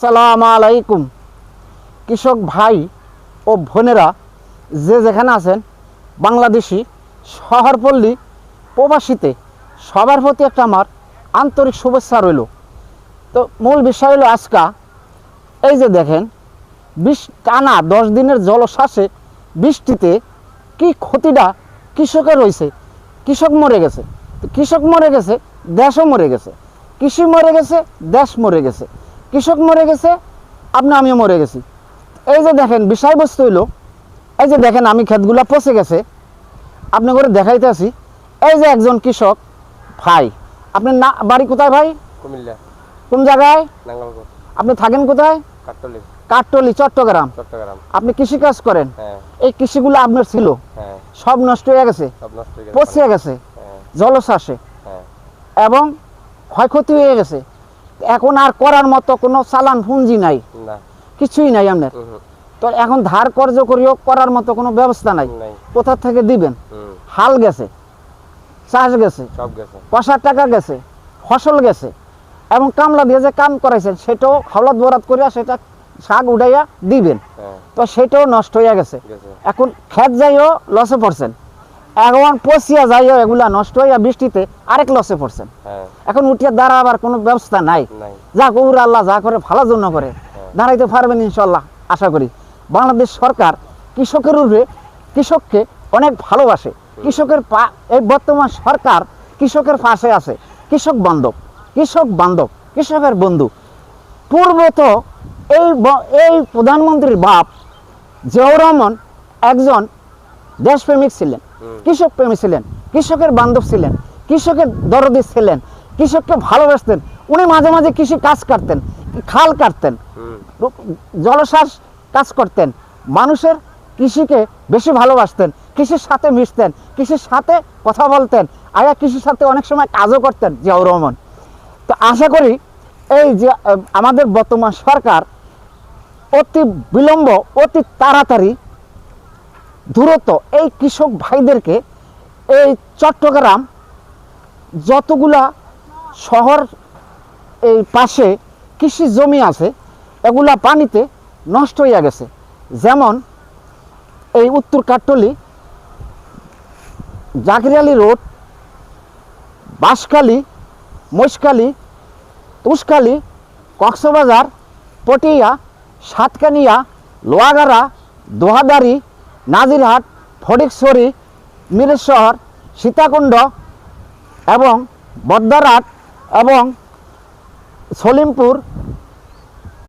সালাম আলাইকুম কৃষক ভাই ও বোনেরা, যে যেখানে আছেন, বাংলাদেশি, শহরপল্লী, প্রবাসীতে সবার প্রতি একটা আমার আন্তরিক শুভেচ্ছা রইল। তো মূল বিষয় হলো আজকা এই যে দেখেন, টানা 10 দিনের জলোচ্ছ্বাসে বৃষ্টিতে কি ক্ষতিটা কৃষকের হয়েছে। কৃষক মরে গেছে, তো কৃষক মরে গেছে, দেশও মরে গেছে। কৃষি মরে গেছে, দেশ মরে গেছে। কৃষক মরে গেছে, আমিও মরে গেছি। এই যে দেখেন, বিষয়বস্তু হইল এই যে দেখেন, আমি ক্ষেতগুলো পচে গেছে, আপনি করে দেখাইতে আছি। এই যে একজন কৃষক ভাই, আপনার না বাড়ি কোথায় ভাই? কুমিল্লা। কোন জায়গায়? নাঙ্গলকোট। আপনি থাকেন কোথায়? কাট্টলি। কাট্টলি, চট্টগ্রাম। চট্টগ্রাম। আপনি কৃষি কাজ করেন? হ্যাঁ। এই কৃষিগুলো আপনার ছিল? হ্যাঁ। সব নষ্ট হয়ে গেছে, সব নষ্ট হয়ে গেছে, পচে গেছে হ্যাঁ। জলোচ্ছ্বাসে, হ্যাঁ। এবং ক্ষয়ক্ষতি হয়ে গেছে। এখন আর করার মতো কোনো চালান পুঁজি নাই, না, কিছুই নাই আপনার। তো এখন ধার কর্য করিও করার মতো কোনো ব্যবস্থা নাই। কোথা থেকে দিবেন? হাল গেছে, চাষ গেছে, সব গেছে, পয়সার টাকা গেছে, ফসল গেছে, এবং কামলা দিয়ে যে কাম করাইছেন সেটাও হলদ বরাদ করিয়া সেটা শাক উঠাইয়া দিবেন, তো সেটাও নষ্ট হয়ে গেছে। এখন ক্ষেত যাইও লসে পড়ছেন, এখন পচিয়া যাইও এগুলা নষ্ট হইয়া বৃষ্টিতে আরেক লসে পড়ছেন। এখন উঠিয়া দাঁড়াবার কোনো ব্যবস্থা নাই। যা কৌর আল্লাহ যা করে ভালোর জন্য করে, দাঁড়াইতে পারবেন ইনশাল্লাহ আশা করি। বাংলাদেশ সরকার কৃষকের উপরে, কৃষককে অনেক ভালোবাসে। কৃষকের এই বর্তমান সরকার কৃষকের পাশে আছে। কৃষক বান্ধব, কৃষকের বন্ধু। পূর্ব তো এই প্রধানমন্ত্রীর বাপ জিয়াউর রহমান একজন দেশপ্রেমিক ছিলেন, কৃষক প্রেমী ছিলেন, কৃষকের বান্ধব ছিলেন, কৃষকের দরদি ছিলেন, কৃষককে ভালোবাসতেন। উনি মাঝে মাঝে কৃষি কাজ করতেন, খাল কাটতেন, জলচাষ কাজ করতেন, মানুষের কৃষিকে বেশি ভালোবাসতেন, কৃষির সাথে মিশতেন, কৃষির সাথে কথা বলতেন, আয়া কৃষির সাথে অনেক সময় কাজও করতেন জিয়াউর রহমান। তো আশা করি এই যে আমাদের বর্তমান সরকার অতি বিলম্ব, অতি তাড়াতাড়ি দ্রুত এই কৃষক ভাইদেরকে, এই চট্টগ্রাম যতগুলা শহর এই পাশে কৃষি জমি আছে এগুলা পানিতে নষ্ট হইয়া গেছে। যেমন এই উত্তর কাট্টলি, জাকির রোড, বাঁশখালী, মহিষখালী, তুষখালী, কক্সবাজার, পটিয়া, সাতকানিয়া, লোহাগাড়া, দোহাদারি, নাজিরহাট, ফটিকছড়ি, মিরেশহর, সীতাকুণ্ড এবং বদ্দারহাট এবং সলিমপুর,